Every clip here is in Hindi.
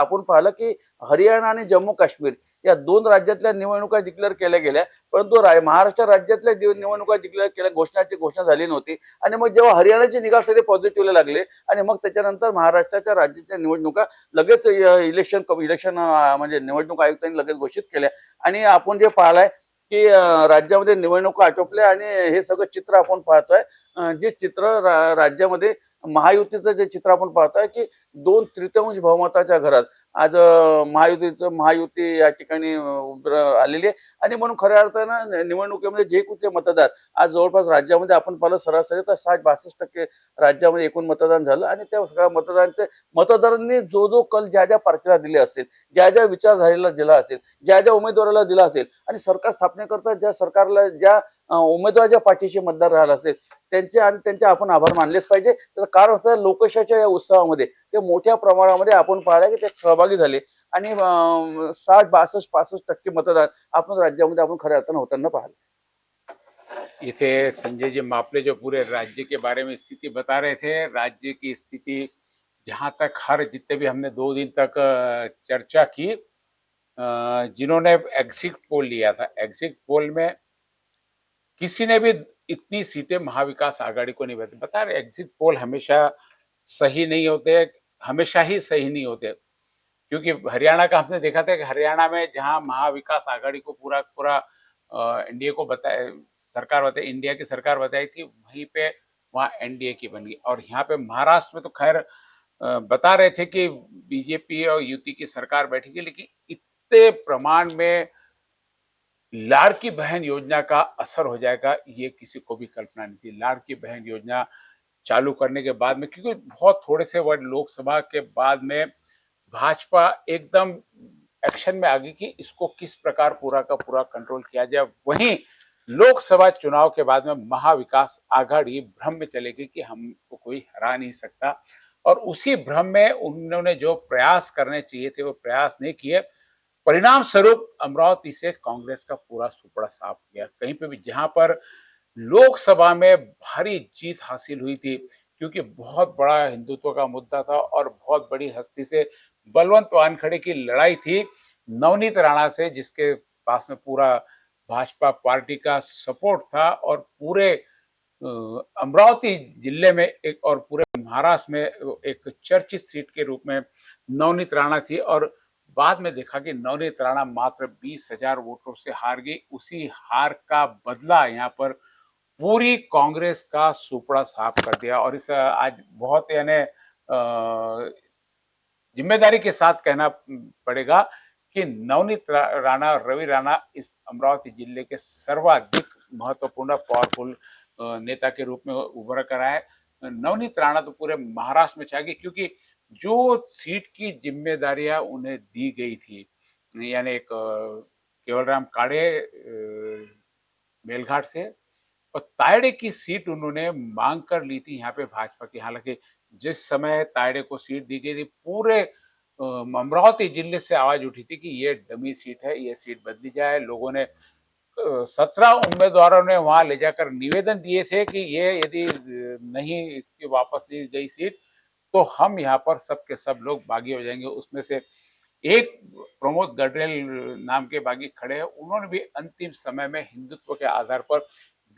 आपण पाहिलं की हरियाणा आणि जम्मू काश्मीर या 2 राज्यातल्या निवडणुका डिक्लेअर केल्या गेल्या. परंतु महाराष्ट्र राज्यातल्या निवडणुका डिक्लेअर केल्या, घोषणा झाली नव्हती. आणि मग जेव्हा हरियाणाची निकाल सगळे पॉझिटिव्हला लागले आणि मग त्याच्यानंतर महाराष्ट्राच्या राज्याच्या निवडणुका लगेच इलेक्शन म्हणजे निवडणूक आयुक्तांनी लगेच घोषित केल्या. आणि आपण जे पाहिलंय की राज्यामध्ये निवडणुका आटोपल्या आणि हे सगळं चित्र आपण पाहतोय. जे चित्र राज्यामध्ये महायुतीचं जे चित्र आपण पाहतोय की 2/3 बहुमताच्या घरात आज महायुती या ठिकाणी आलेली आहे. आणि म्हणून खऱ्या अर्थानं निवडणुकीमध्ये जे कुठले मतदार आज जवळपास राज्यामध्ये आपण पाहिलं सरासरी तर 60-62% राज्यामध्ये एकूण मतदान झालं. आणि त्या सगळ्या मतदारांनी जो जो कल ज्या ज्या पार्टीला दिले असेल, ज्या ज्या विचारधारेला दिला असेल, ज्या ज्या उमेदवाराला दिला असेल आणि सरकार स्थापनेकरता ज्या सरकारला ज्या उमेदवाराच्या पाठीशी मतदार राहिला असेल त्यांचे आपण आभार मानलेच पाहिजे. त्याचं कारण असं लोकशाहीच्या या उत्सवामध्ये ते मोठ्या प्रमाणामध्ये आपण पाहिलं की ते सहभागी झाले. आणि 60, 62, 65% मतदान आपण राज्यामध्ये आपण खऱ्या अर्थानं होताना पाहिलं. इसे संजय जी मापले जो पूरे राज्य के बारे में स्थिति बता रहे थे, राज्य की स्थिति जहाँ तक हर जितने भी हमने 2 दिन तक चर्चा की, जिन्होंने एग्जिट पोल लिया था, एग्जिट पोल में किसी ने भी इतनी सीटें महाविकास आघाड़ी को नहीं बता रहे। एग्जिट पोल हमेशा सही नहीं होते, हमेशा ही सही नहीं होते, क्योंकि हरियाणा का हमने देखा था कि हरियाणा में जहां महाविकास आघाड़ी को पूरा पूरा एनडीए को बताया, सरकार बताई, इंडिया की सरकार बताई थी, वहीं पे वहां एनडीए की बन गई। और यहाँ पे महाराष्ट्र में तो खैर बता रहे थे कि बीजेपी और यूती की सरकार बैठेगी, लेकिन इतने प्रमाण में लाड़की बहन योजना का असर हो जाएगा ये किसी को भी कल्पना नहीं थी। लाड़की बहन योजना चालू करने के बाद में, क्योंकि बहुत थोड़े से वर्ड लोकसभा के बाद में भाजपा एकदम एक्शन में आ गई कि इसको किस प्रकार पूरा का पूरा कंट्रोल किया जाए। वहीं लोकसभा चुनाव के बाद में महाविकास आघाड़ी भ्रम में चले गई कि हमको कोई हरा नहीं सकता, और उसी भ्रम में उन्होंने जो प्रयास करने चाहिए थे वो प्रयास नहीं किए। परिणाम स्वरूप अमरावती से कांग्रेस का पूरा सुपड़ा साफ हो गया। कहीं पे भी जहां पर लोकसभा में भारी जीत हासिल हुई थी, क्योंकि बहुत बड़ा हिंदुत्व का मुद्दा था और बहुत बड़ी हस्ती से बलवंत वानखड़े की लड़ाई थी नवनीत राणा से, जिसके पास में पूरा भाजपा पार्टी का सपोर्ट था। और पूरे अमरावती जिले में एक और पूरे महाराष्ट्र में एक चर्चित सीट के रूप में नवनीत राणा थी। और बाद में देखा कि नवनीत राणा मात्र 20,000 वोटों से हार गई। उसी हार का बदला यहाँ पर पूरी कांग्रेस का सुपड़ा साफ कर दिया। और इस आज बहुत यानी जिम्मेदारी के साथ कहना पड़ेगा कि नवनीत राणा और रवि राणा इस अमरावती जिले के सर्वाधिक महत्वपूर्ण पावरफुल नेता के रूप में उभर कर आए। नवनीत राणा तो पूरे महाराष्ट्र में छा गई, क्योंकि जो सीट की जिम्मेदारियां उन्हें दी गई थी, यानी एक केवलराम काड़े मेलघाट से, और तायड़े की सीट उन्होंने मांग कर ली थी यहाँ पे भाजपा की। हालांकि जिस समय तायड़े को सीट दी गई थी, पूरे अमरावती जिले से आवाज उठी थी कि ये डमी सीट है, ये सीट बदली जाए। लोगों ने 17 उम्मीदवारों ने वहां ले जाकर निवेदन दिए थे कि ये यदि नहीं इसकी वापस ली गई सीट तो हम यहाँ पर सब के सब लोग बागी हो जाएंगे। उसमें से एक प्रमोद गडरेल नाम के बागी खड़े हैं, उन्होंने भी अंतिम समय में हिंदुत्व के आधार पर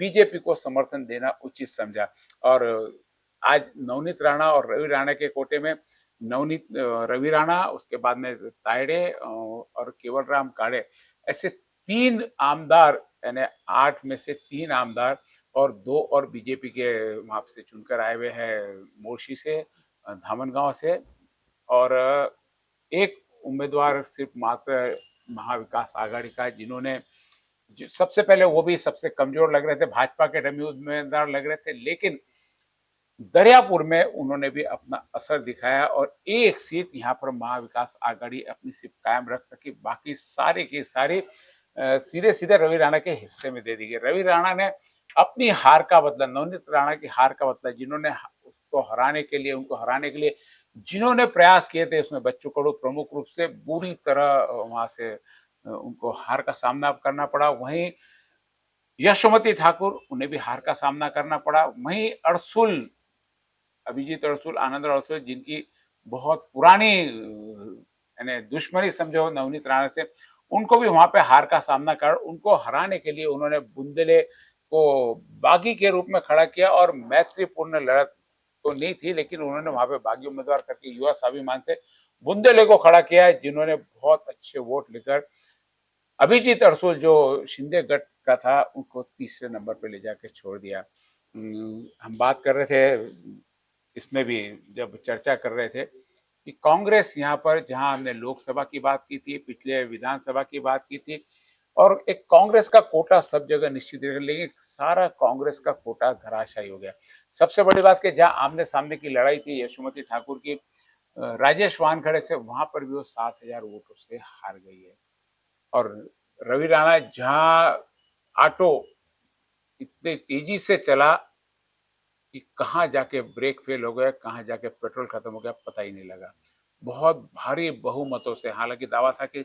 बीजेपी को समर्थन देना उचित समझा। और आज नवनीत राणा और रवि राणा के कोटे में नवनीत रवि राणा, उसके बाद में तायड़े और केवलराम काड़े, ऐसे 3 आमदार, यानी 8 में से 3 आमदार और 2 और बीजेपी के वहां से चुनकर आए हुए हैं, मोर्शी से, धामनगांव से, और एक उम्मीदवार सिर्फ मात्र महाविकास आघाड़ी का है, जिन्होंने सबसे पहले वो भी सबसे कमजोर लग रहे थे, भाजपा के डमी उम्मीदवार लग रहे थे, लेकिन दरियापुर में उन्होंने भी अपना असर दिखाया और एक सीट यहाँ पर महाविकास आघाड़ी अपनी सीट कायम रख सकी। बाकी सारी की सारी सीधे सीधे रवि राणा के हिस्से में दे दी गई। रवि राणा ने अपनी हार का बदला, नवनीत राणा की हार का बदला, जिन्होंने उसको हराने के लिए, उनको हराने के लिए जिन्होंने प्रयास किए थे, उसमें बच्चू कडू प्रमुख रूप से बुरी तरह वहां से उनको हार का सामना करना पड़ा। वहीं यशोमती ठाकुर, उन्हें भी हार का सामना करना पड़ा। वहीं अड़सुल, अभिजीत अड़सुल, आनंद अड़सुल, जिनकी बहुत पुरानी यानी दुश्मनी समझो नवनीत राणा से, उनको भी वहां पे हार का सामना कर, उनको हराने के लिए उन्होंने बुंदेले को बागी के रूप में खड़ा किया, और मैत्रीपूर्ण लड़त तो नहीं थी, लेकिन उन्होंने वहां पे बागी उम्मीदवार करके युवा स्वाभिमान से बुंदेले को खड़ा किया है, जिन्होंने बहुत अच्छे वोट लेकर अभिजीत अरसोल जो शिंदे गट का था उनको तीसरे नंबर पे ले जाके छोड़ दिया। हम बात कर रहे थे इसमें भी, जब चर्चा कर रहे थे कि कांग्रेस यहाँ पर, जहां हमने लोकसभा की बात की थी, पिछले विधानसभा की बात की थी, और एक कांग्रेस का कोटा सब जगह निश्चित है, लेकिन सारा कांग्रेस का कोटा धराशायी हो गया। सबसे बड़ी बात कि जहां आमने सामने की लड़ाई थी यशोमती ठाकुर की राजेश वानखड़े से, वहां पर भी वो 7,000 वोटों से हार गई है। और रवि राणा जहां ऑटो इतनी तेजी से चला कि कहाँ जाके ब्रेक फेल हो गया, कहाँ जाके पेट्रोल खत्म हो गया, पता ही नहीं लगा। बहुत भारी बहुमतों से, हालांकि दावा था कि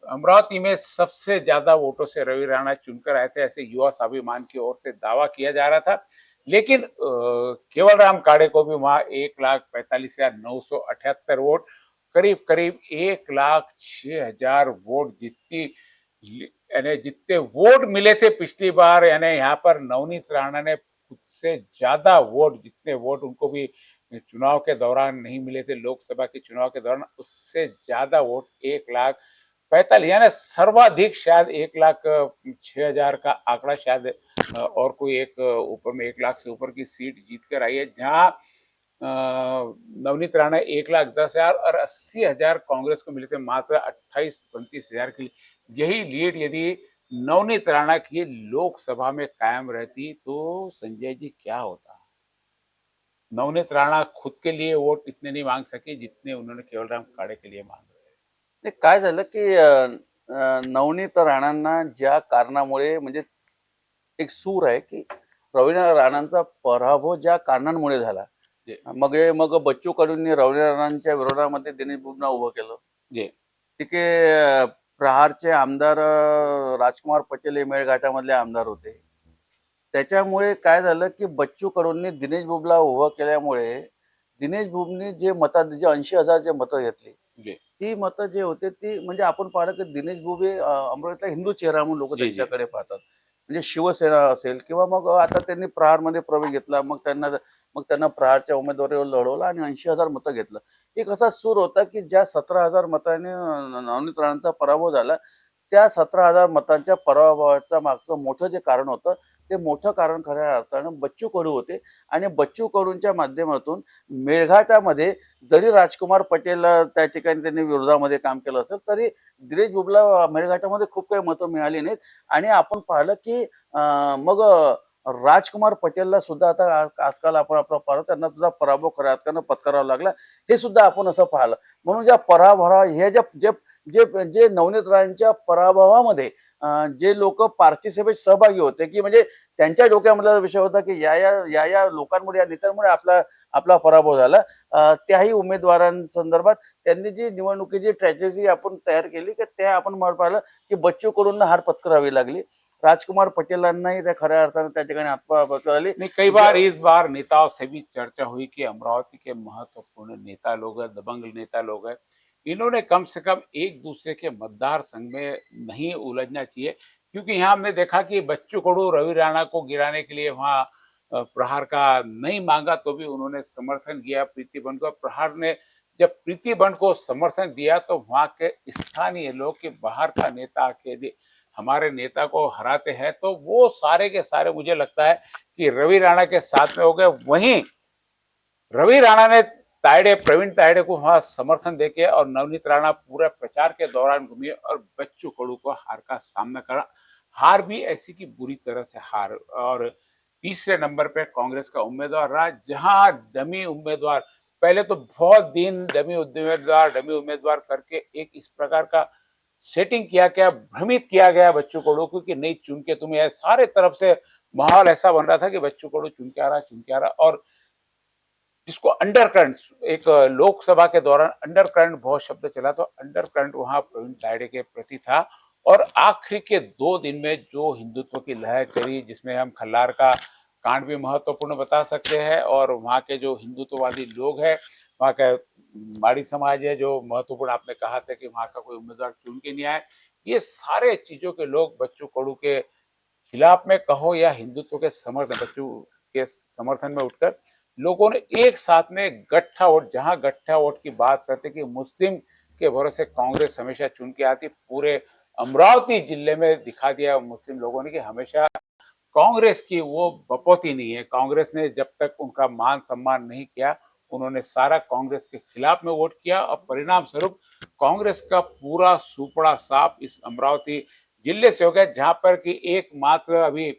अमरावती में सबसे ज्यादा वोटों से रवि राणा चुनकर आए थे, ऐसे युवा स्वाभिमान की ओर से दावा किया जा रहा था। लेकिन केवल राम काड़े को भी वहां 1,45,978 वोट, करीब करीब 1,06,000 वोट यानी जितने वोट मिले थे पिछली बार, यानी यहाँ पर नवनीत राणा ने खुद से ज्यादा वोट, जितने वोट उनको भी चुनाव के दौरान नहीं मिले थे, लोकसभा के चुनाव के दौरान, उससे ज्यादा वोट 1,45,000, यानी सर्वाधिक शायद 1,06,000 का आंकड़ा शायद और कोई एक ऊपर में 1 लाख से ऊपर की सीट जीत कर आई है, जहां नवनीत राणा 1,10,000 और 80,000 कांग्रेस को मिले थे, मात्र 28-29,000 की यही लीड यदि नवनीत राणा की लोकसभा में कायम रहती तो संजय जी क्या होता। नवनीत राणा खुद के लिए वोट इतने नहीं मांग सके जितने उन्होंने केवलराम खाड़े के लिए मांग रहे हैं। ते काय झालं, की नवनीत राणांना ज्या कारणामुळे म्हणजे एक सूर आहे, की रवींद्र राणांचा पराभव ज्या कारणांमुळे झाला. जे मग बच्चू कडूंनी रवींद्र राणांच्या विरोधामध्ये दिनेश बुबना उभं केलं. जे तिथे प्रहारचे आमदार राजकुमार पटेल हे मेळघाटामधले आमदार होते. त्याच्यामुळे काय झालं, की बच्चू कडूंनी दिनेश बुबला उभं केल्यामुळे दिनेश बुबनी जे 80,000 जे मतं घेतली, जे ती मतं जे होते ती म्हणजे आपण पाहिलं, की दिनेश बुबे अमरावतीतला हिंदू चेहरा म्हणून लोकं जी जी त्यांच्याकडे पाहतात. म्हणजे शिवसेना असेल किंवा मग आता त्यांनी प्रहारमध्ये प्रवेश घेतला. मग त्यांना प्रहारच्या उमेदवारीवर लढवलं आणि 80,000 मतं घेतलं. एक असा सूर होता, की ज्या 17,000 मतांनी नवनीत राणांचा पराभव झाला. त्या 17,000 मतांच्या पराभवाच्या मागचं मोठं जे कारण होतं, ते मोठं कारण खऱ्या अर्थानं बच्चू कडू होते आणि बच्चू कडूंच्या माध्यमातून मेळघाटामध्ये जरी राजकुमार पटेल त्या ठिकाणी त्यांनी विरोधामध्ये काम केलं असेल, तरी दिनेश बुबला मेळघाटामध्ये खूप काही मतं मिळाली नाहीत आणि आपण पाहिलं, की मग राजकुमार पटेलला सुद्धा आता आजकाल आपण पाहतो त्यांना सुद्धा पराभव खऱ्या अर्थानं पत्करावा लागला. हे सुद्धा आपण असं पाहिलं. म्हणून ज्या पराभवा हे ज्या जे जे जे नवनीत राणांच्या पराभवामध्ये जे लोकं पार्थिसभेत सहभागी होते, की म्हणजे त्यांच्या डोक्यामधला विषय होता, की या लोकांमुळे, या नेत्यांमुळे आपला आपला पराभव झाला. त्याही उमेदवारांसंदर्भात त्यांनी जी निवडणुकीची स्ट्रॅटेजी आपण तयार केली, की त्या आपण पाहिलं, की बच्चू कडूंना हार पत्करावी लागली. राजकुमार पटेलांनाही त्या खऱ्या अर्थानं त्या ठिकाणी हात पत्करावी नहीं, कई बार इस बार नेताओं से भी चर्चा हुई कि अमरावती के महत्वपूर्ण नेता लोग हैं, दबंग नेता लोग हैं, इन्होंने कम से कम एक दूसरे के मतदार संघ में नहीं उलझना चाहिए, क्योंकि यहाँ हमने देखा कि बच्चू कडू रवि राणा को गिराने के लिए वहाँ प्रहार का नहीं मांगा तो भी उन्होंने समर्थन किया प्रीति बंद को। प्रहार ने जब प्रीति बंद को समर्थन दिया तो वहाँ के स्थानीय लोग के बाहर का नेता आके हमारे नेता को हराते हैं, तो वो सारे के सारे मुझे लगता है कि रवि राणा के साथ में हो गए। वहीं रवि राणा ने प्रवीण तायडे को वहां समर्थन देके, और नवनीत राणा पूरे प्रचार के दौरान घूमी और बच्चू कडू को हार का सामना करा। हार भी ऐसी की बुरी तरह से हार, और तीसरे नंबर पे कांग्रेस का उम्मीदवार रहा, जहां डमी उम्मीदवार, पहले तो बहुत दिन डमी उम्मीदवार करके एक इस प्रकार का सेटिंग किया गया, भ्रमित किया गया बच्चू कडू को कि नहीं चुन के तुम्हें, सारे तरफ से माहौल ऐसा बन रहा था कि बच्चू कडू चुन के आ रहा, और जिसको अंडरकरंट, एक लोकसभा के दौरान अंडरकरंट बहुत शब्द चला, तो अंडरकरंट वहां प्रवीण तायडे के प्रति था। और आखिरी के 2 दिन में जो हिंदुत्व की लहर चली, जिसमें हम खल्लार का कांड भी महत्वपूर्ण बता सकते हैं, और वहाँ के जो हिंदुत्ववादी लोग हैं, वहाँ के माड़ी समाज है जो महत्वपूर्ण, आपने कहा था कि वहाँ का कोई उम्मीदवार चुन के नहीं आया। ये सारे चीज़ों के लोग बच्चू कडू के खिलाफ में कहो या हिंदुत्व के समर्थन, बच्चू के समर्थन में उठकर लोगों ने एक साथ में गट्ठा वोट, जहां गट्ठा वोट की बात करते कि मुस्लिम के भरोसे कांग्रेस हमेशा चुन के आती, पूरे अमरावती जिले में दिखा दिया मुस्लिम लोगों ने कि हमेशा कांग्रेस की वो बपौती नहीं है। कांग्रेस ने जब तक उनका मान सम्मान नहीं किया, उन्होंने सारा कांग्रेस के खिलाफ में वोट किया और परिणाम स्वरूप कांग्रेस का पूरा सुपड़ा साफ इस अमरावती जिले से हो गया, जहां पर कि एकमात्र अभी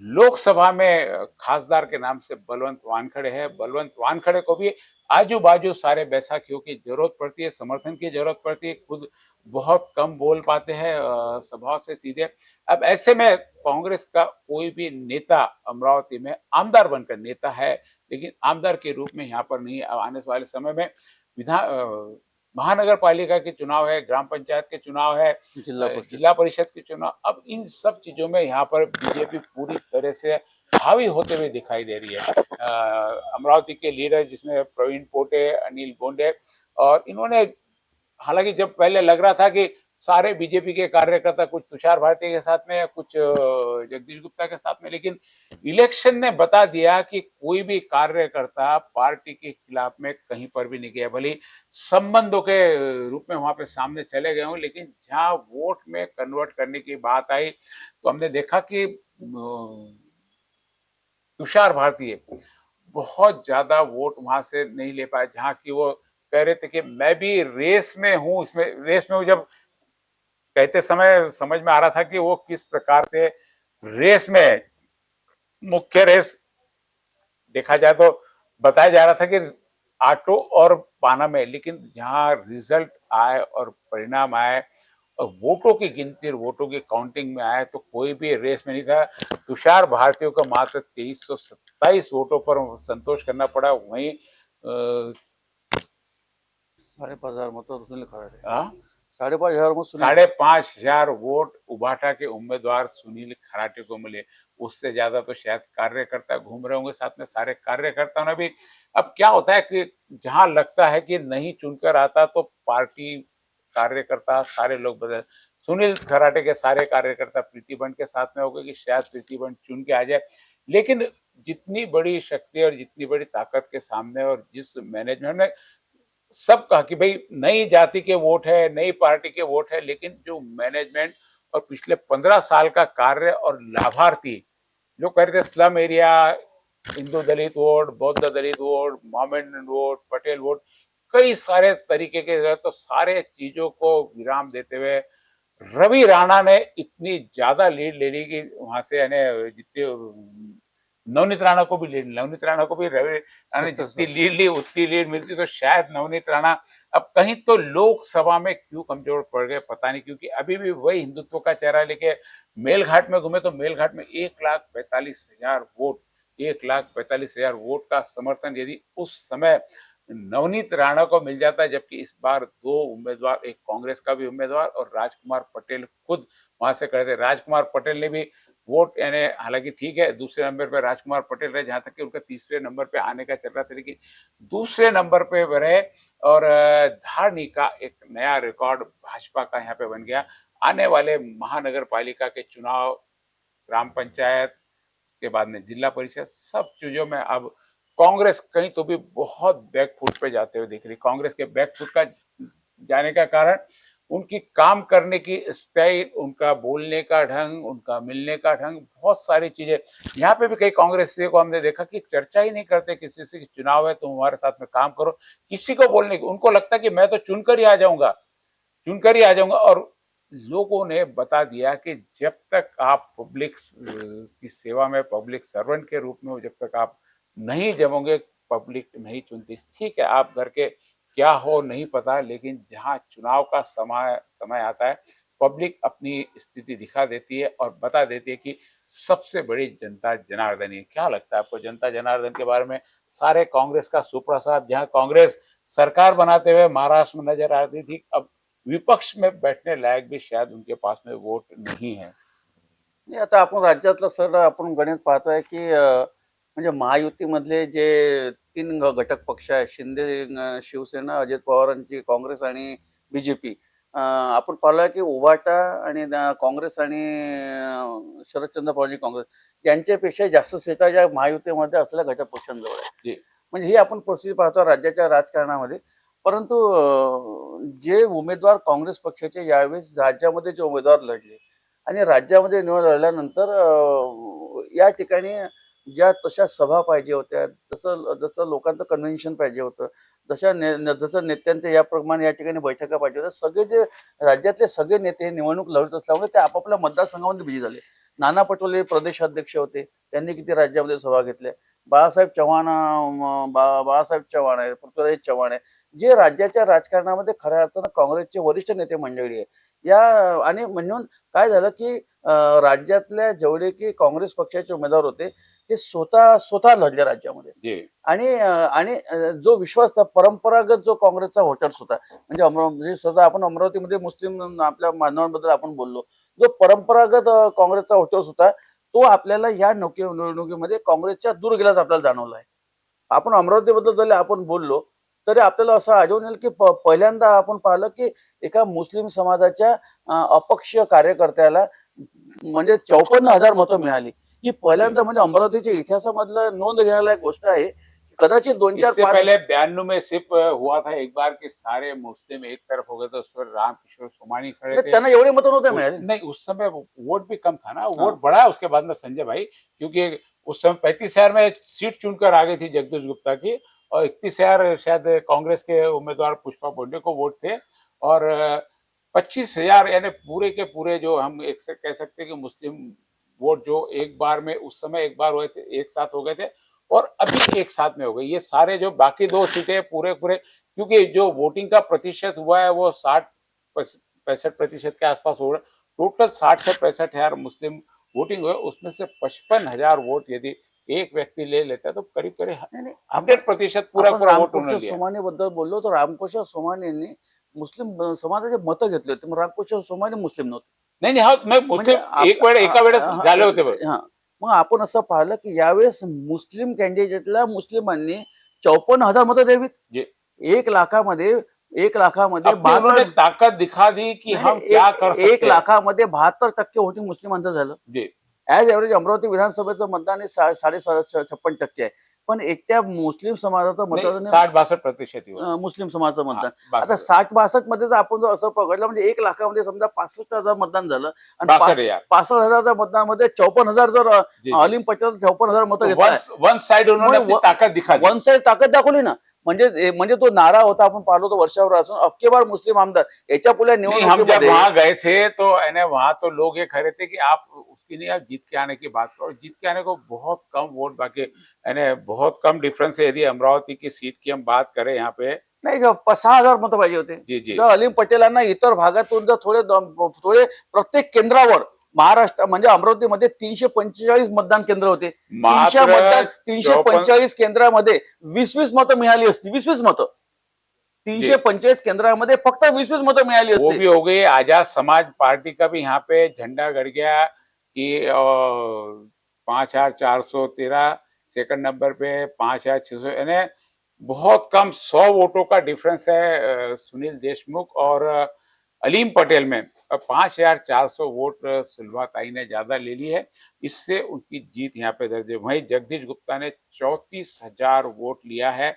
लोकसभा में खासदार के नाम से बलवंत वानखड़े है। बलवंत वानखड़े को भी आजू बाजू सारे बैसाखियों की जरूरत पड़ती है, समर्थन की जरूरत पड़ती है, खुद बहुत कम बोल पाते हैं स्वभाव से सीधे। अब ऐसे में कांग्रेस का कोई भी नेता अमरावती में आमदार बनकर, नेता है लेकिन आमदार के रूप में यहाँ पर नहीं, आने वाले समय में महानगर पालिका के चुनाव है, ग्राम पंचायत के चुनाव है, जिला परिषद के चुनाव, अब इन सब चीजों में यहाँ पर बीजेपी पूरी तरह से हावी होते हुए दिखाई दे रही है। अमरावती के लीडर जिसमें प्रवीण पोटे, अनिल गोंडे, और इन्होंने, हालांकि जब पहले लग रहा था कि सारे बीजेपी के कार्यकर्ता कुछ तुषार भारती के साथ में, कुछ जगदीश गुप्ता के साथ में, लेकिन इलेक्शन ने बता दिया कि कोई भी कार्यकर्ता पार्टी के खिलाफ में कहीं पर भी नहीं गया। भले संबंधों के रूप में वहां पे सामने चले गए हों, लेकिन जहां वोट में कन्वर्ट करने की बात आई तो हमने देखा कि तुषार भारती बहुत ज्यादा वोट वहां से नहीं ले पाए, जहां की वो कह रहे थे कि मैं भी रेस में हूं, इसमें रेस में हूं। जब कहते समय समझ में आ रहा था कि वो किस प्रकार से रेस में, मुख्य रेस देखा जाए तो बताया जा रहा था कि ऑटो और पाना में, लेकिन जहां रिजल्ट आए और परिणाम आए और वोटों की गिनती और वोटों की काउंटिंग में आए तो कोई भी रेस में नहीं था। तुषार भारतीयों को मात्र 2327 वोटों पर संतोष करना पड़ा। वहीं 5,500 मत तो सुनील खराटे, हाँ, 5,500 मत सुनील 5,500 वोट उबाटा के उम्मीदवार सुनील खराटे को मिले। उससे ज्यादा तो शायद कार्यकर्ता घूम रहे होंगे साथ में, सारे कार्यकर्ताओं ने भी। अब क्या होता है कि जहां लगता है कि नहीं चुनकर आता तो पार्टी कार्यकर्ता सारे लोग बदल, सुनील खराटे के सारे कार्यकर्ता प्रीतिबंध के साथ में हो गए कि शायद प्रीतिबंध चुन के आ जाए। लेकिन जितनी बड़ी शक्ति और जितनी बड़ी ताकत के सामने, और जिस मैनेजमेंट ने सब कहा कि भाई नई जाति के वोट है, नई पार्टी के वोट है, लेकिन जो मैनेजमेंट और पिछले 15 साल का कार्य और लाभार्थी जो कह रहे थे slum area, Hindu Dalit vote, बौद्ध Dalit vote, Mohammedan vote, Patel vote, कई सारे तरीके के, तो सारे चीजों को विराम देते हुए रवि राणा ने इतनी ज्यादा लीड ले ली कि वहां से यानी जितने नवनीत राणा को भी लीड, नवनीत राणा को भी रवि राणा ने जितनी 70-70। लीड ली उतनी लीड मिलती तो शायद नवनीत राणा अब कहीं तो लोकसभा में क्यों कमजोर पड़ गए पता नहीं, क्योंकि अभी भी वही हिंदुत्व का चेहरा लेके मेलघाट में घूमे तो मेलघाट में 1,45,000 वोट, 1,45,000 वोट का समर्थन यदि उस समय नवनीत राणा को मिल जाता है, जबकि इस बार दो उम्मीदवार, एक कांग्रेस का भी उम्मीदवार और राजकुमार पटेल खुद वहां से करे थे। राजकुमार पटेल ने भी वोट, यानी हालांकि ठीक है दूसरे नंबर पे राजकुमार पटेल रहे, जहां तक कि उनका तीसरे नंबर पे आने का चल रहा था, लेकिन दूसरे नंबर पे रहे। और धारनी का एक नया रिकॉर्ड भाजपा का यहाँ पे बन गया। आने वाले महानगर पालिका के चुनाव, ग्राम पंचायत, उसके बाद में जिला परिषद, सब चीजों में अब कांग्रेस कहीं तो भी बहुत बैकफुट पे जाते हुए दिख रही। कांग्रेस के बैकफुट का जाने का कारण उनकी काम करने की स्टाइल, उनका बोलने का ढंग, उनका मिलने का ढंग, बहुत सारी चीजें। यहाँ पे भी कई कांग्रेसियों को हमने देखा कि चर्चा ही नहीं करते किसी से कि चुनाव है तुम हमारे साथ में काम करो, किसी को बोलने की, उनको लगता है कि मैं तो चुनकर ही आ जाऊंगा, चुनकर ही आ जाऊंगा। और लोगों ने बता दिया कि जब तक आप पब्लिक की सेवा में, पब्लिक सर्वेंट के रूप में हो, जब तक आप नहीं जमोगे, पब्लिक नहीं चुनती। ठीक है आप घर के क्या हो नहीं पता, लेकिन जहां चुनाव का समय समय आता है, पब्लिक अपनी स्थिति दिखा देती है और बता देती है कि सबसे बड़ी जनता जनार्दन है। क्या लगता है आपको जनता जनार्दन के बारे में? सारे कांग्रेस का सुप्रसाद, जहां कांग्रेस सरकार बनाते हुए महाराष्ट्र में नजर आ रही थी, अब विपक्ष में बैठने लायक भी शायद उनके पास में वोट नहीं है। नाही, आता आपण राज्यातलं सर आपण गणित पाहतोय की म्हणजे महायुतीमधले जे 3 घटक पक्ष आहेत, शिंदे, शिवसेना, अजित पवारांची काँग्रेस आणि बीजेपी. आपण पाहिलं की उभाटा आणि काँग्रेस आणि शरदचंद्र पवारची काँग्रेस यांच्यापेक्षा जास्त सीटा ज्या महायुतीमध्ये असलेल्या घटक पक्षांजवळ आहे. जी, म्हणजे ही आपण परिस्थिती पाहतो राज्याच्या राजकारणामध्ये. परंतु जे उमेदवार काँग्रेस पक्षाचे यावेळेस राज्यामध्ये जे उमेदवार लढले आणि राज्यामध्ये निवड लढल्यानंतर या ठिकाणी ज्या तशा सभा पाहिजे होत्या, जसं जसं लोकांचं कन्व्हेन्शन पाहिजे होतं, जसं नेत्यांच्या याप्रमाणे या ठिकाणी बैठका पाहिजे होत्या. सगळे जे राज्यातले सगळे नेते हे निवडणूक लढत असल्यामुळे ते आपापल्या मतदारसंघामध्ये बिझी झाले. नाना पटोले प्रदेशाध्यक्ष होते. त्यांनी किती राज्यामध्ये सभा घेतल्या. बाळासाहेब चव्हाण बाळासाहेब चव्हाण आहे, पृथ्वीराज चव्हाण आहे. जे राज्याच्या राजकारणामध्ये खऱ्या अर्थानं काँग्रेसचे वरिष्ठ नेते मंडळी आहे. या आणि म्हणून काय झालं, की राज्यातल्या जेवढे की काँग्रेस पक्षाचे उमेदवार होते, ते स्वतः स्वतः लढले राज्यामध्ये. जी, आणि जो विश्वास परंपरागत जो काँग्रेसचा व्होटर्स होता, म्हणजे म्हणजे सहसा आपण अमरावतीमध्ये मुस्लिम आपल्या बांधवांबद्दल आपण बोललो. जो परंपरागत काँग्रेसचा व्होटर्स होता, तो आपल्याला या निवडणुकीमध्ये काँग्रेसच्या दूर गेल्याचं आपल्याला जाणवलं आहे. आपण अमरावतीबद्दल जरी आपण बोललो, तरी आपल्याला असं आढळून येईल, की पहिल्यांदा आपण पाहिलं, की एका मुस्लिम समाजाच्या अपक्ष कार्यकर्त्याला म्हणजे 54,000 मतं मिळाली. ही जी। पहिल्यांदा म्हणजे अमरावतीच्या इतिहासामधलं नोंद घेण्यालायक गोष्ट आहे. कदाचित 2, 4, इससे 5 पहले 92 में सिर्फ हुआ था एक बार कि सारे मुस्लिम एक तरफ हो गए थे, उस पर रामकिशोर सोमानी खड़े नाही थे। त्यांना एवढे मतं नव्हते उस मिळाले. नहीं उस समय वोट भी कम था ना, हां. वोट बढ़ा उसके बाद में संजय भाई, क्योंकि उस समय 35,000 में सीट चुनकर आ गई थी जगदीश गुप्ता की, और 31,000 शायद कांग्रेस के उम्मीदवार पुष्पा बोंडे को वोट थे, और 25,000 यानी पूरे के पूरे जो हम एक से कह सकते हैं कि मुस्लिम वोट जो एक बार में उस समय एक बार हुए थे, एक साथ हो गए थे, और अभी एक साथ में हो गए। ये सारे जो बाकी 2 सीटें पूरे-पूरे, क्योंकि जो वोटिंग का प्रतिशत हुआ है वो 60 पस 65% के आसपास हो रहा है। टोटल 60 से 65,000 मुस्लिम वोटिंग हुए, उसमें से 55,000 वोट यदि एक व्यक्ति ले लेता है तो करीब-करीब नाही, नाही. आपण 100% आपण पूरा-पूरा वोट रामकृष्ण उन्होंने लिया। सोमानीबद्दल बोललो, तर रामकृष्ण सोमानींनी मुस्लिम समाजाचे मतं घेतले होते. मग रामकृष्ण सोमानी मुस्लिम नव्हते. नाही, नाही. हां, मग म्हणजे मुस्लिम एक वेळ एका वेळेस झाले होते बघ. हां. मग आपण असं पाहिलं, की यावेळेस मुस्लिम कॅन्डिडेटला मुस्लिमांनी 54,000 मतं द्यावीत. जी। 1,00,000मध्ये 1,00,000मध्ये अपनी 72 उन्होंने ताकत दिखा दी कि नाही, हम नाही. क्या कर 1 सकते हैं। लाखामध्ये 72% वोटिंग मुस्लिमांचं झालं. जी। ॲज एव्हरेज अमरावती विधानसभेचं मतदान हे 56% आहे. पण एकट्या मुस्लिम समाजाचं नहीं, मतदान 60-62% ही हुआ। मुस्लिम समाजाचं हाँ, मतदान. आता 62 60-62 मध्ये जर आपण जर असं पकडलं म्हणजे 1,00,000मध्ये समजा 65,000 मतदान झालं आणि 62,000। 65,000च्या मतदानामध्ये 54,000 जर जी, जी। अलीम पटेल 54,000 मतं तो घेतलाय. वन साइड उन्होंने मग अपनी ताकत दिखा दी। वन साइड ताकद दाखवली ना. म्हणजे तो नारा होता आपण पाहिलो होतो वर्षावर असून अब की बार मुस्लिम आमदार. याच्या पुढल्या नहीं, हम जब निवडणुकीमध्ये वहां गए थे तो यानी वहां तो लोग ये कह रहे थे कि आप उसकी नहीं, आप जीत के आने की बात करो। जीत के आने को बहुत कम वोट बाकी, यानी बहुत कम डिफरेंस है। यदि अमरावती की सीट की हम बात करें यहाँ पे। नाही का 6,000 मतं पाहिजे होते. जी, जी। जर अलीम पटेलांना इतर भागातून जर थोडे प्रत्येक केंद्रावर महाराष्ट्र म्हणजे अमरावतीमध्ये 345 मतदान केंद्र होते. 300 मात्र मतदान 54। 345 केंद्रामध्ये 20-20 मतं मिळाली असती. 20-20 मतं. जी। 345 केंद्रामध्ये फक्त 20-20 मतं मिळाली वो असती. भी हो गई। आजाद समाज पार्टी का भी यहाँ पे झंडा गड़ गया कि 5,413, सेकंड नंबर पे 5,600, यानी बहुत कम 100 वोटों का डिफरेंस है सुनील देशमुख और अलीम पटेल में। 5,400 वोट सुलभाताई ने ज्यादा ले ली है, इससे उनकी जीत यहाँ पे दर्ज है। वहीं जगदीश गुप्ता ने 34,000 वोट लिया है,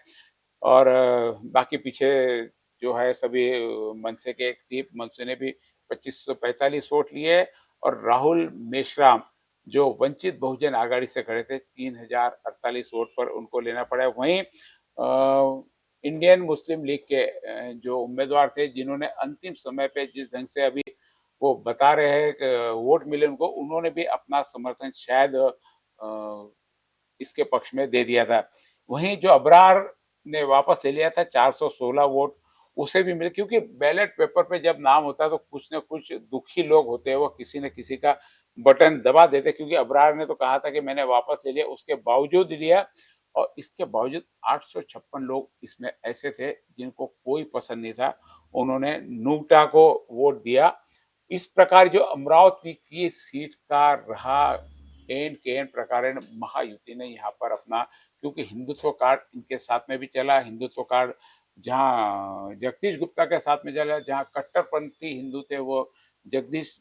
और बाकी पीछे जो है सभी मनसे के एक थी, मनसे ने भी 2545 वोट लिए, और राहुल मेश्राम जो वंचित बहुजन आघाड़ी से खड़े थे 3,048 वोट पर उनको लेना पड़ा। वहीं इंडियन मुस्लिम लीग के जो उम्मीदवार थे जिन्होंने अंतिम समय पे जिस ढंग से अभी वो बता रहे हैं कि वोट मिले उनको, उन्होंने भी अपना समर्थन शायद इसके पक्ष में दे दिया था। वहीं जो अबरार ने वापस ले लिया था 416 वोट, उसे भी मिले, क्योंकि बैलेट पेपर पे जब नाम होता है तो कुछ न कुछ दुखी लोग होते हैं, वो किसी न किसी का बटन दबा देते हैं, क्योंकि अबरार ने तो कहा था कि मैंने वापस ले लिया, उसके बावजूद लिया, और इसके बावजूद 856 लोग इसमें ऐसे थे जिनको कोई पसंद नहीं था, उन्होंने नूटा को वोट दिया। इस प्रकार जो अमरावती की सीट का रहा एन के एन प्रकारेण महायुति ने यहाँ पर अपना, क्योंकि हिंदुत्व कार्ड इनके साथ में भी चला, हिंदुत्व कार्ड जहाँ जगदीश गुप्ता के साथ में चला, जहाँ कट्टरपंथी हिंदू थे वो जगदीश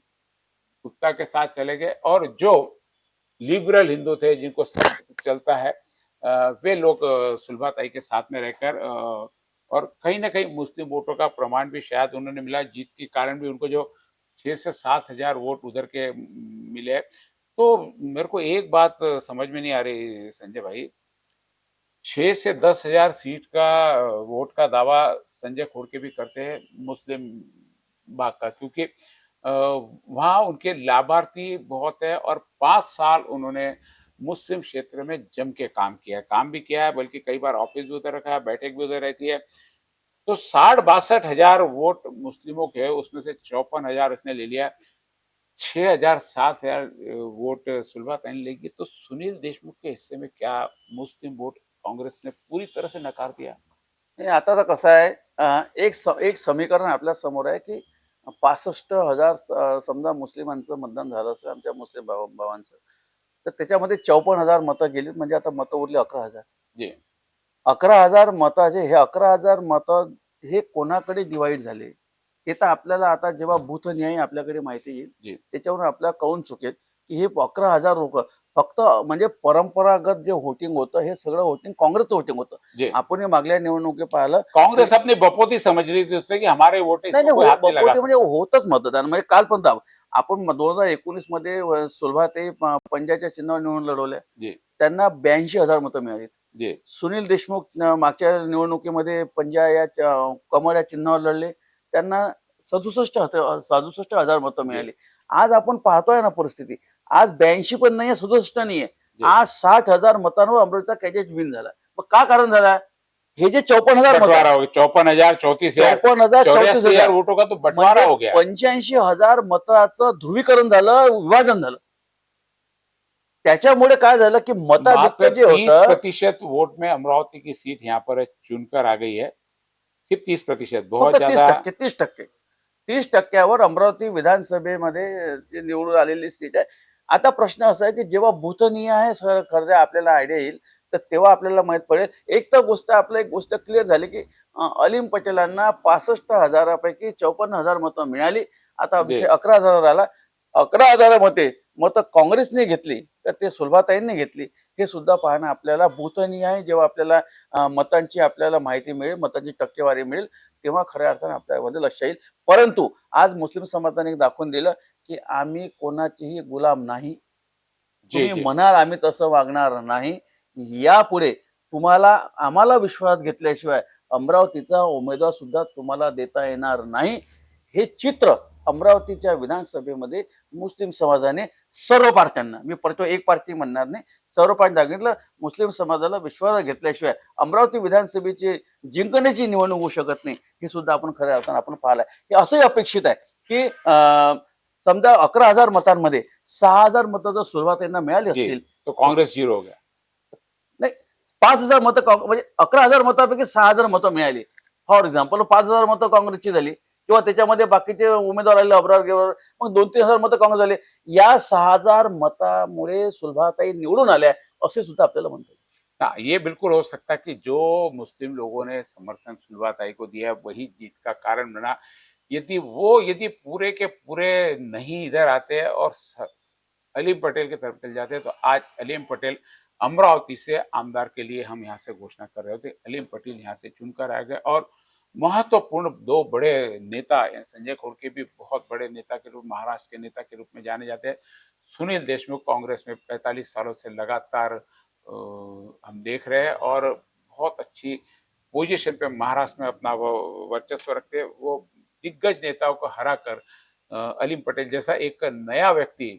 गुप्ता के साथ चले गए, और जो लिबरल हिंदू थे जिनको सब चलता है, वे लोग सुलभाताई के साथ में रहकर, और कहीं ना कहीं मुस्लिम वोटों का प्रमाण भी शायद उन्होंने मिला, जीत के कारण भी उनको जो 6 से 7 हजार वोट उधर के मिले। तो मेरे को एक बात समझ में नहीं आ रही संजय भाई, 6 से 10 हजार सीट का वोट का दावा संजय खोड़के भी करते हैं मुस्लिम बाग का, क्योंकि वहाँ उनके लाभार्थी बहुत है, और 5 साल उन्होंने मुस्लिम क्षेत्र में जम के काम भी किया है, बल्कि कई बार ऑफिस भी उधर रखा है, बैठक भी उधर रहती है। तो 60-62 हजार वोट मुस्लिमों के, उसमें से 54 हजार इसने ले लिया, 6 हजार 7 हजार वोट सुलभा तैन लेगी। तो सुनील देशमुख के हिस्से में क्या मुस्लिम वोट काँग्रेस ने पूरी तरह से नकार दिया? नाही आता तर कसं आहे, एक समीकरण आपल्या समोर आहे, की 65,000 समजा मुस्लिमांचं मतदान झालं असेल आमच्या मुस्लिम भावांचं. तर त्याच्यामध्ये 54,000 मतं गेलीत म्हणजे आता मतं उरली 11,000. जी, 11,000 मताचे हे 11,000 मतं हे कोणाकडे डिव्हाईड झाले? हे तर आपल्याला आता जेव्हा बूथनिहाय आपल्याकडे माहिती येईल, जी, त्याच्यावरून आपल्याला कळून चुकेल, की हे 11,000 लोकं फक्त म्हणजे परंपरागत जे व्होटिंग होतं, हे सगळं व्होटिंग काँग्रेसचं व्होटिंग होतं. जी। आपण हे मागल्या निवडणुकीत पाहिलं, की कांग्रेस अपनी बपोती समझ रही थी उससे कि हमारे वोट है, नाही, इसको नाही. कोई हाथ नहीं लगा बपोटी म्हणजे सकता। होतच मतदान. म्हणजे कालपर्यंत आपण 2019 मध्ये सुलभाताई पंजाच्या चिन्हावर निवडून लढवल्या. जी, त्यांना 82,000 मतं मिळाली. जी, सुनील देशमुख मागच्या निवडणुकीमध्ये पंजा या कमळ या चिन्हावर लढले. त्यांना 67,000 मतं जी, मिळाली. आज आपण पाहतोय ना परिस्थिती. आज 82 पण नाहीये, 67 नाहीये. जी। आज 60,000 मतांवर अमृता कॅजेट विन झाला. मग का कारण झाला? हे जे 54,000 मतं बंटवारा हो गया, 54,000, 34,000, 54,000, 84,000 34,000 वोटों का तो बंटवारा म्हणजे हो गया। 85,000 मताचं ध्रुवीकरण झालं, विभाजन झालं. त्याच्यामुळे काय झालं, की मात्र मताधिक्य जे होतं 30% वोट में अमरावती की सीट यहाँ पर चुनकर आ गई है। सिर्फ 30%, बहुत फक्त ज्यादा। 30%. 30% अमरावती विधानसभेमध्ये जे निवडून आलेली सीट आहे. आता प्रश्न असा आहे, की जेव्हा बूथनिहाय खरं आपल्याला आयडिया येईल, तर तेव्हा आपल्याला माहीत पडेल. एक गोष्ट क्लिअर झाली, की अलीम पटेलांना 65,000 पैकी 54,000 मतं मिळाली. आता जी, विषय 11,000 आला. 11,000 मतं काँग्रेसने घेतली, तर ते सुलभाताईंनी घेतली. हे सुद्धा पाहणं आपल्याला बूथनिहाय जेव्हा आपल्याला मतांची आपल्याला माहिती मिळेल, मतांची टक्केवारी मिळेल, तेव्हा खऱ्या अर्थाने आपल्यामध्ये लक्ष येईल. परंतु आज मुस्लिम समाजाने एक दाखवून दिलं, की आम्ही कोणाचेही गुलाम नाही. जी, तुम्ही जी। म्हणाल आम्ही तसं वागणार नाही. यापुढे तुम्हाला आम्हाला विश्वासात घेतल्याशिवाय अमरावतीचा उमेदवार सुद्धा तुम्हाला देता येणार नाही. हे चित्र अमरावतीच्या विधानसभेमध्ये मुस्लिम समाजाने सर्व पार्ट्यांना, मी परत एक पार्टी म्हणणार नाही, सर्व पार्टी सांगितलं, मुस्लिम समाजाला विश्वासात घेतल्याशिवाय अमरावती विधानसभेची जिंकण्याची निवडणूक होऊ शकत नाही. हे सुद्धा आपण खऱ्या अर्थानं आपण पाहिलंय. हे असंही अपेक्षित आहे, की समजा 11,000 मतांमध्ये 6,000 मतं जर सुरुवातीला मिळाली जी, असतील, तो कांग्रेस जीरो हो गया। नाही, 5,000 मतं म्हणजे 11,000 मतांपैकी 6,000 मतं मिळाली. फॉर एक्झाम्पल 5,000 मतं काँग्रेसची झाली किंवा त्याच्यामध्ये बाकीचे उमेदवार आले अब्रार-गेब्रार, मग 2,000-3,000 मतं काँग्रेस झाले. या 6,000 मतामुळे सुलभाताई निवडून आल्या, असे सुद्धा आपल्याला म्हणता येईल. हाँ, ये बिल्कुल हो सकता है कि जो मुस्लिम लोगों ने समर्थन सुलभाताई को दिया है, वही जीत का कारण बना। यदि पूरे के पूरे नहीं इधर आते और अलीम पटेल की तरफ चले जाते, तो आज अलीम पटेल अमरावती से आमदार के लिए हम यहाँ से घोषणा कर रहे होते। अलीम पटेल यहाँ से चुनकर आ गए, और महत्वपूर्ण दो बड़े नेता, यानी संजय खोड़के भी बहुत बड़े नेता के रूप, महाराष्ट्र के नेता के रूप में जाने जाते हैं। सुनील देशमुख कांग्रेस में 45 सालों से लगातार हम देख रहे हैं, और बहुत अच्छी पोजीशन पे महाराष्ट्र में अपना वो वर्चस्व रखते हैं। वो दिग्गज नेताओं को हराकर अलीम पटेल जैसा एक नया व्यक्ति,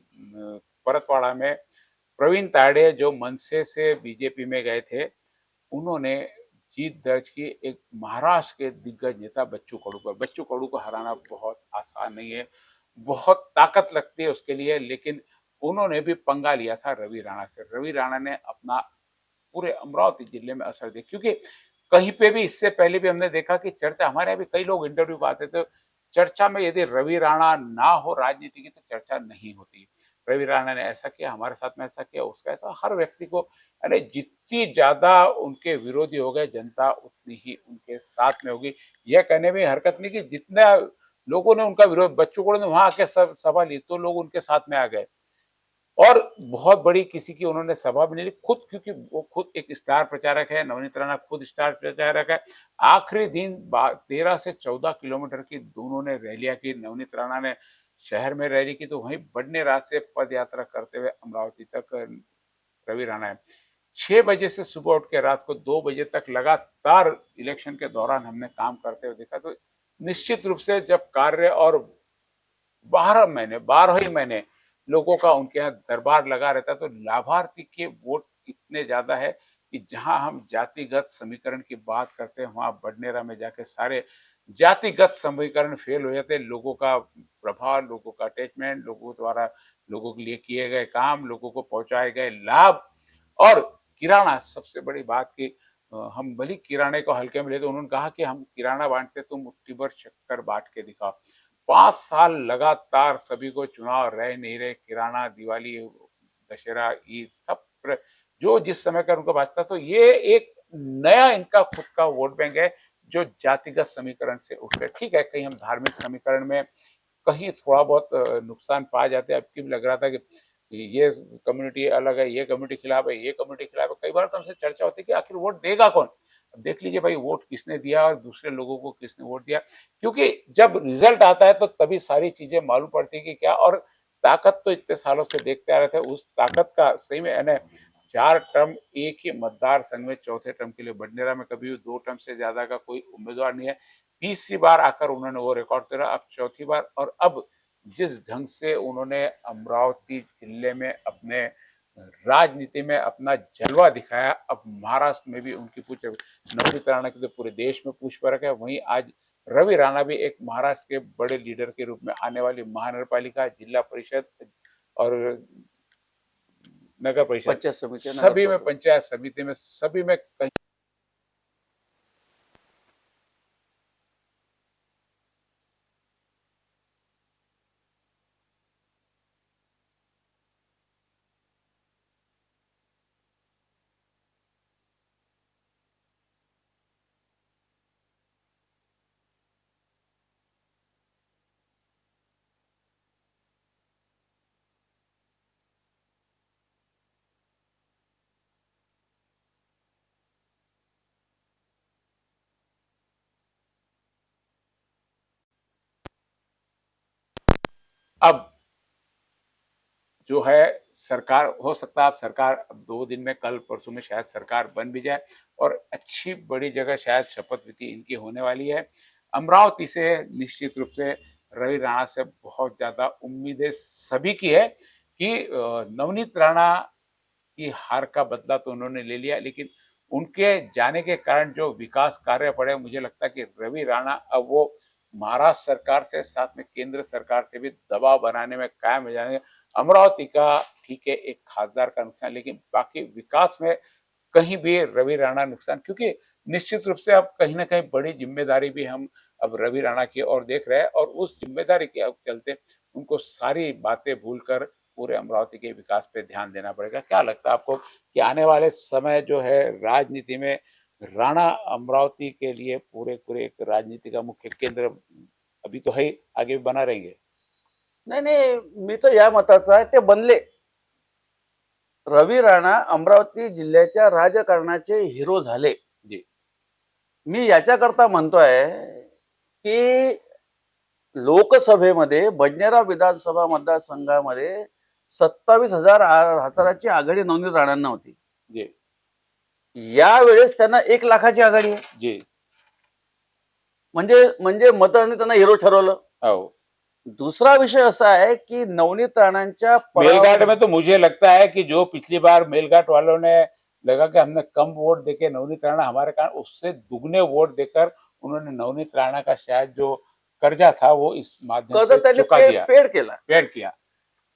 परतवाड़ा में प्रवीण ताड़े जो मनसे से बीजेपी में गए थे, उन्होंने जीत दर्ज की एक महाराष्ट्र के दिग्गज नेता बच्चू कडू पर। बच्चू कडू को हराना बहुत आसान नहीं है, बहुत ताकत लगती है उसके लिए, लेकिन उन्होंने भी पंगा लिया था रवि राणा से। रवि राणा ने अपना पूरे अमरावती जिले में असर देखा, क्योंकि कहीं पे भी इससे पहले भी हमने देखा कि चर्चा, हमारे यहाँ भी कई लोग इंटरव्यू पाते थे, चर्चा में यदि रवि राणा ना हो राजनीति की, तो चर्चा नहीं होती। रवि राणा ने ऐसा किया, हमारे साथ में ऐसा किया, उसका ऐसा, हर व्यक्ति को, यानी जितनी ज्यादा उनके विरोधी हो गए, जनता उतनी ही उनके साथ में होगी। यह कहने में हरकत नहीं कि जितना लोगों ने उनका विरोध, बच्चों को वहां आके सब सभा ली तो लोग उनके साथ में आ गए, और बहुत बड़ी किसी की उन्होंने सभा भी नहीं ली खुद, क्योंकि वो खुद एक स्टार प्रचारक है, नवनीत राणा खुद स्टार प्रचारक है। आखिरी दिन 13 से 14 किलोमीटर की दोनों ने रैलियां की। नवनीत राणा ने शहर में रैली की, तो वहीं बढ़ने से पद यात्रा करते हुए अमरावती तक रवि राणा है। 6 बजे से सुबह उठ के रात को 2 बजे तक लगातार इलेक्शन के दौरान हमने काम करते हुए देखा। तो निश्चित रूप से जब कार्य और 12 ही महीने लोगों का उनके यहाँ दरबार लगा रहता है, तो लाभार्थी के वोट इतने ज्यादा है कि जहां हम जातिगत समीकरण की बात करते हैं, वहां बडनेरा में जाके सारे जातिगत समीकरण फेल हो जाते हैं। लोगों का प्रभाव, लोगों का अटैचमेंट, लोगों द्वारा लोगों के लिए किए गए काम, लोगों को पहुंचाए गए लाभ, और किराना सबसे बड़ी बात की, हम भली किराने को हल्के में लेते, उन्होंने कहा कि हम किराना बांटते, तुम मुट्ठी भर शक्कर बांट के दिखाओ। 5 साल लगातार सभी को चुनाव रह नहीं रहे, किराना, दिवाली, दशहरा, ईद, सब जो जिस समय का उनको बचता, तो ये एक नया इनका खुद का वोट बैंक है जो जातिगत समीकरण से उठ रहे। ठीक है, कहीं हम धार्मिक समीकरण में कहीं थोड़ा बहुत नुकसान पा जाते हैं। अब की भी लग रहा था कि ये कम्युनिटी अलग है, ये कम्युनिटी खिलाफ है, ये कम्युनिटी खिलाफ है। कई बार तो हमसे चर्चा होती है कि आखिर वोट देगा कौन? अब देख लीजिए भाई, वोट किसने दिया और दूसरे लोगों को किसने वोट दिया। क्योंकि जब रिजल्ट आता है तो तभी सारी चीजें मालूम पड़ती है कि क्या, और ताकत तो इतने सालों से देखते आ रहे थे, उस ताकत का सही में, यानी 4 टर्म एक ही मतदार संघ में, चौथे टर्म के लिए बडनेरा में कभी 2 टर्म से ज्यादा का कोई उम्मीदवार नहीं है। तीसरी बार आकर उन्होंने वो रिकॉर्ड तोड़ा, अब चौथी बार। और अब जिस ढंग से उन्होंने अमरावती जिले में अपने राजनीति में अपना जलवा दिखाया, अब महाराष्ट्र में भी उनकी पूछ, नवनीत राणा की तो पूरे देश में पूछ परख है, वहीं आज रवि राणा भी एक महाराष्ट्र के बड़े लीडर के रूप में आने वाली महानगरपालिका, जिला परिषद और नगर परिषद, पंचायत समिती, नगर सभी में, परिषद। पंचायत समिति में, सभी में कहीं। अब जो है सरकार, हो सकता है आप सरकार अब 2 दिन में, कल परसों में शायद सरकार बन भी जाए, और अच्छी बड़ी जगह शायद शपथ विधि इनकी होने वाली है। अमरावती से निश्चित रूप से रवि राणा से बहुत ज्यादा उम्मीदें सभी की है कि नवनीत राणा की हार का बदला तो उन्होंने ले लिया, लेकिन उनके जाने के कारण जो विकास कार्य पड़े, मुझे लगता है कि रवि राणा अब वो महाराष्ट्र सरकार से, साथ में केंद्र सरकार से भी दबाव बनाने में कायम हो जाएंगे। अमरावती का ठीक है एक खासदार का नुकसान, लेकिन बाकी विकास में कहीं भी रवि राणा नुकसान, क्योंकि निश्चित रूप से अब कहीं ना कहीं बड़ी जिम्मेदारी भी हम अब रवि राणा की ओर देख रहे हैं, और उस जिम्मेदारी के अब चलते उनको सारी बातें भूलकर पूरे अमरावती के विकास पे ध्यान देना पड़ेगा। क्या लगता है आपको कि आने वाले समय जो है राजनीति में, राणा अमरावती के लिए पूरे पूरे एक राजनीति का मुख्य केंद्र अभी तो है ही, आगे भी बना रहेंगे? नाही नाही, मी तर या मताचा आहे, ते बनले. रवी राणा अमरावती जिल्ह्याच्या राजकारणाचे हिरो झाले. जी, मी याच्याकरता म्हणतोय की लोकसभेमध्ये बडनेरा विधानसभा मतदारसंघामध्ये 27,000 आघाडी नवनीत राणांना होती. जी, यावेळेस त्यांना 1,00,000ची आघाडी आहे. जी, म्हणजे म्हणजे मतांनी त्यांना हिरो ठरवलं. हो। दुसरा विषय असा आहे की नवनीत राणांच्या मेलघाट में तो मुझे लगता है कि जो पिछली बार मेलघाट वालों ने लगा कि हमने कम वोट देके नवनीत राणा हमारे कारण, उससे दुगने वोट देकर उन्होंने नवनीत राणा का शायद जो कर्जा था वो इस माध्यम कर्ज से त्यांनी चुका दिया, पेड केला. पेड किया।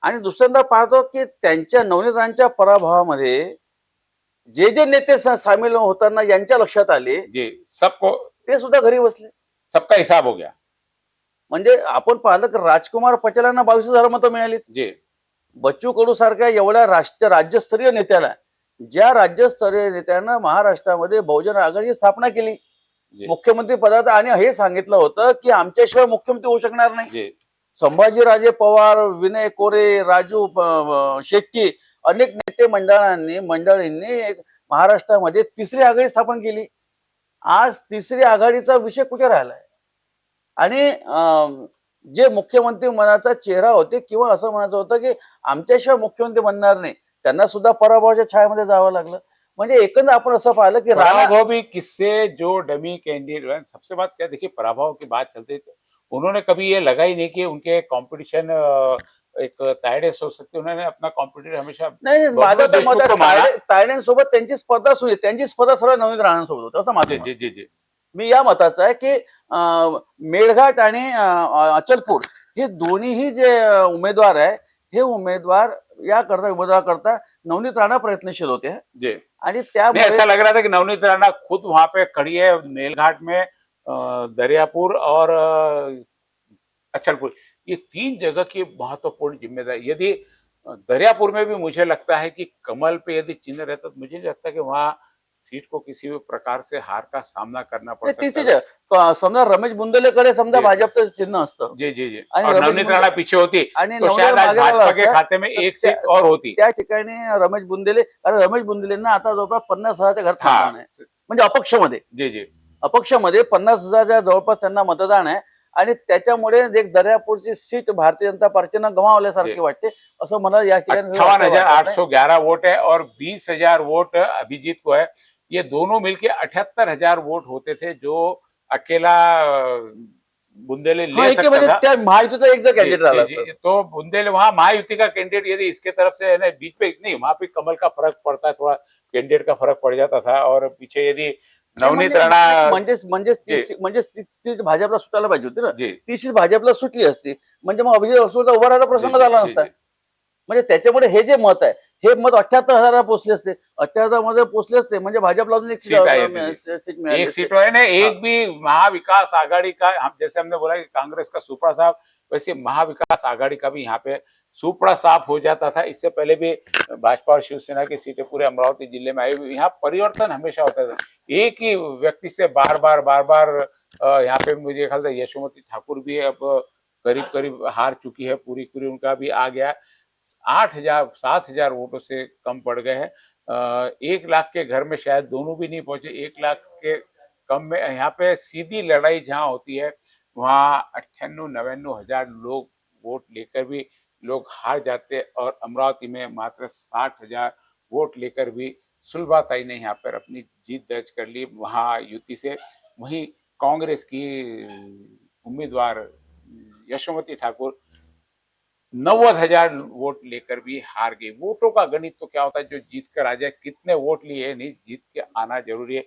आणि दुसऱ्यांदा पाहतो की त्यांच्या नवनीत राणांच्या पराभवामध्ये जे जे नेते सामील होताना यांच्या लक्षात आले, जी, सबको, ते सुद्धा घरी बसले. सबका हिसाब हो गया। म्हणजे आपण पाहिलं की राजकुमार पटेलांना 22,000 मतं मिळाली. जी, बच्चू कडू सारख्या एवढ्या राज्यस्तरीय नेत्याला, ज्या राज्यस्तरीय नेत्यानं महाराष्ट्रामध्ये बहुजन आघाडीची स्थापना केली जी मुख्यमंत्री पदाचा, आणि हे सांगितलं होतं की आमच्याशिवाय मुख्यमंत्री होऊ शकणार नाही. जी संभाजीराजे पवार, विनय कोरे, राजू शेट्टी, अनेक नेते मंडळींनी महाराष्ट्रामध्ये तिसरी आघाडी स्थापन केली. आज तिसरी आघाडीचा विषय कुठे राहिलाय? आणि जे मुख्यमंत्री मनाचा चेहरा होते, किंवा असं म्हणायचं होतं की आमच्याशिवाय मुख्यमंत्री बनणार नाही, त्यांना सुद्धा पराभवाच्या छायेमध्ये जावं लागलं. म्हणजे एकंदर आपण असं पाहिलं की राणा पराभव भी किससे, जो डमी कैंडिडेट, सबसे बात क्या देखिए, पराभव की बात चलते थे, उन्होंने कभी ये लगा ही नहीं कि उनके कंपटीशन एक तायडे सोच सकते, उन्होंने अपना कॉम्पिटिटर हमेशा नाही, माझं बबलू तर मत देशमुख को माना. तायडेंसोबत त्यांची स्पर्धा सुरू आहे, त्यांची स्पर्धा सर्व नवनीत राणांसोबत होती असं माझं जी मत. जी जी जी मी या मताचा आहे की मेळघाट आणि अचलपूर हे दोन्हीही जे उमेदवार आहे, हे उमेदवार करता नवनीत राणा प्रयत्नशील होते, जी आणि नहीं, त्यामुळे ऐसा लग रहा था कि नवनीत राणा खुद वहां पे खड़ी है मेलघाट में, दरियापुर और अचलपुर, ये तीन जगह की महत्वपूर्ण जिम्मेदारी, यदि दरियापुर में भी मुझे लगता है कि कमल पे यदि चिन्ह रहता, तो मुझे नहीं लगता कि वहां सीट को किसी भी प्रकार से हार का सामना करना पड़ ते सकता तीच था. समजा रमेश बुंदेलेकडे समजा जी भाजपचं चिन्ह असतं, जी जी जी आणि और रमेश नवनीत बुंदे राणा पीछे होती, आणि तो नवनीत शायद आज मागे राहिला भाजपा के असता, खाते में तर एक सीट और होती. त्या ठिकाणी रमेश बुंदेले, कारण रमेश बुंदेलेंना आता जवळपास 50,000च्या घरात मतदान हाँ आहे, म्हणजे अपक्षमध्ये. जी जी अपक्षमध्ये 50,000च्या जवळपास त्यांना मतदान आहे, आणि त्याच्यामुळे एक दर्यापूरची सीट भारतीय जनता पार्टीनं जी गमावल्यासारखी वाटते, असं मला या ठिकाणी अट्ठावन हजार वाटत आठ नाही. सौ ग्यारह वोट है और 20,000 वोट अभिजीत को है. ये दोनों मिलके 78,000 वोट होते थे, जो अकेला बुंदेले हा, ले एक सकता म्हणजे था. त्या महायुतीचा एक जर जी कॅन्डिडेट जी राहिला असता. जी तो बुंदेले वहां महायुति का कैंडिडेट यदि इसके तरफ से है ना, बीच पे नहीं, वहां पे कमल का फर्क पड़ता है, थोड़ा कैंडिडेट का फर्क पड़ जाता था, और पीछे यदि नाही, नवनीत राणा. ती जी सीट भाजपला सुटायला पाहिजे होती ना. जी ती सीट भाजपला सुटली असती, म्हणजे मग अभिजित अडसूळचा उभा राहायचा जी प्रसंग जी झाला जी नसता. जी म्हणजे त्याच्यामुळे हे जे मत आहे, हे मत 78,000 पोहोचले असते, 78,000 मध्ये पोहोचले असते, म्हणजे भाजपला अजून एक सीट आई थी. सीट मिळाली एक असते. सीट है ना, हा. एक भी महाविकास आघाड़ी का, हम जैसे हमने बोला कि कांग्रेस का सुपड़ा साफ, वैसे महाविकास आघाड़ी का भी यहाँ पे सुपड़ा साफ हो जाता था. इससे पहले भी भाजपा और शिवसेना की सीटें पूरे अमरावती जिले में आई हुई, यहाँ परिवर्तन हमेशा होता था. एक ही व्यक्ति से बार बार यहाँ पे मुझे ख्याल था यशोमती ठाकुर भी अब करीब करीब हार चुकी है, पूरी पूरी उनका भी आ गया. 8,000 7,000 वोटों से कम पड़ गए हैं. 1 लाख के घर में शायद दोनों भी नहीं पहुंचे. 1 लाख के कम में यहाँ पे सीधी लड़ाई जहाँ होती है, वहाँ 98-99 हजार लोग वोट लेकर भी लोग हार जाते हैं, और अमरावती में मात्र 60,000 वोट लेकर भी सुलभाताई ने यहाँ पर अपनी जीत दर्ज कर ली वहाँ युति से. वहीं कांग्रेस की उम्मीदवार यशोमती ठाकुर 90,000 वोट लेकर भी हार गई. वोटों का गणित तो क्या होता है, जो जीत कर आ जाए, कितने वोट लिए नहीं, जीत के आना जरूरी है.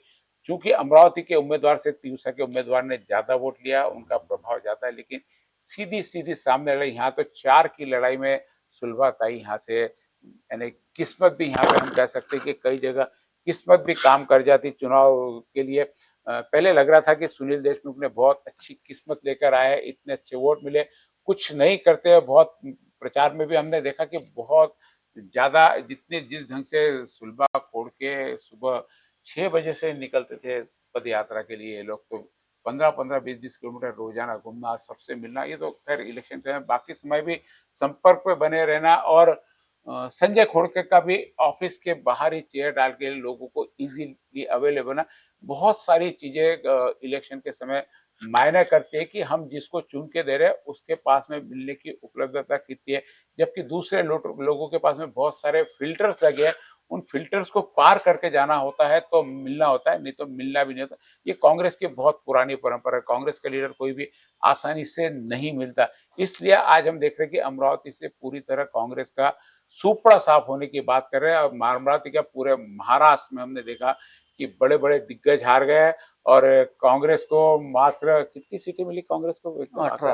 क्योंकि अमरावती के उम्मीदवार से तीसरा के उम्मीदवार ने ज्यादा वोट लिया, उनका प्रभाव ज्यादा है, लेकिन सीधी सीधी सामने लड़ाई, यहाँ तो 4 की लड़ाई में सुलभाताई यहाँ से, यानी किस्मत भी यहाँ पे हम कह सकते हैं कि कई जगह किस्मत भी काम कर जाती चुनाव के लिए. पहले लग रहा था कि सुनील देशमुख ने बहुत अच्छी किस्मत लेकर आए, इतने अच्छे वोट मिले, कुछ नहीं करते हैं. बहुत प्रचार में भी हमने देखा कि बहुत ज्यादा, जिस ढंग से सुलभा खोड़ के सुबह 6 बजे से निकलते थे पद यात्रा के लिए, ये लोग तो 15-15 20-20 किलोमीटर रोजाना घूमना, सबसे मिलना, ये तो खैर इलेक्शन टाइम, बाकी समय भी संपर्क पे बने रहना. और संजय खोड़के का भी ऑफिस के बाहर ही चेयर डाल के लोगों को इजीली अवेलेबल ना, बहुत सारी चीजें इलेक्शन के समय मायने करती है कि हम जिसको चुन के दे रहे हैं उसके पास में मिलने की उपलब्धता कितनी है. जबकि दूसरे लोगों के पास में बहुत सारे फिल्टर्स लगे हैं, उन फिल्टर्स को पार करके जाना होता है तो मिलना होता है, नहीं तो मिलना भी नहीं होता. ये कांग्रेस की बहुत पुरानी परंपरा है, कांग्रेस का लीडर कोई भी आसानी से नहीं मिलता. इसलिए आज हम देख रहे हैं कि अमरावती से पूरी तरह कांग्रेस का सुपड़ा साफ होने की बात कर रहे हैं. और अमरावती क्या, पूरे महाराष्ट्र में हमने देखा कि बड़े बड़े दिग्गज हार गए, और कांग्रेस को मात्र कितनी सीटें मिली, कांग्रेस को एकदम 18 आंकड़ा,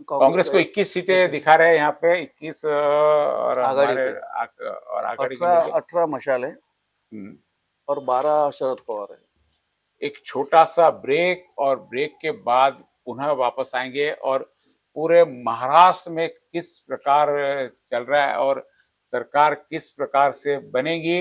कांग्रेस को 21 सीटें दिखा रहे हैं यहाँ पे, 21, और आघाड़ी हमारे पे और आघाड़ी के 18 मिलके 18 मशाल है हम्म, और 12 शरद पवार है. एक छोटा सा ब्रेक, और ब्रेक के बाद पुनः वापस आएंगे, और पूरे महाराष्ट्र में किस प्रकार चल रहा है और सरकार किस प्रकार से बनेगी।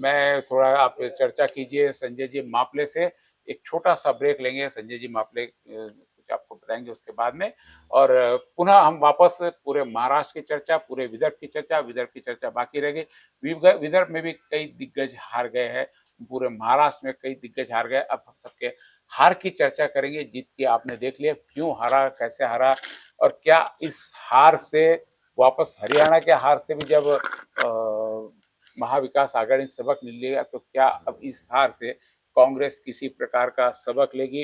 मैं थोड़ा आप चर्चा कीजिए संजय जी मापले से। एक छोटा-सा ब्रेक लेंगे, संजय जी मापले कुछ आपको बताएँगे उसके बाद में और पुनः हम वापस पूरे महाराष्ट्र की चर्चा, पूरे विदर्भ की चर्चा बाकी रह गई। विदर्भ में भी कई दिग्गज हार गए हैं, पूरे महाराष्ट्र में कई दिग्गज हार गए। अब हम सबके हार की चर्चा करेंगे, जीत की आपने देख लिया, क्यों हारा, कैसे हारा और क्या इस हार से वापस हरियाणा के हार से भी जब महाविकास आघाड़ी ने सबक ले लिया, तो क्या अब इस हार से कांग्रेस किसी प्रकार का सबक लेगी?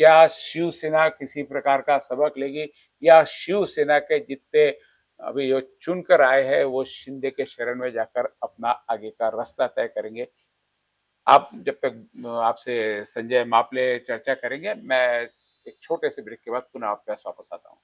क्या शिवसेना किसी प्रकार का सबक लेगी? या शिवसेना के जितने अभी जो चुनकर आए हैं, वो शिंदे के शरण में जाकर अपना आगे का रास्ता तय करेंगे? आप जब तक आपसे संजय मापले चर्चा करेंगे, मैं एक छोटे से ब्रेक के बाद पुनः आपके पास वापस आता हूँ।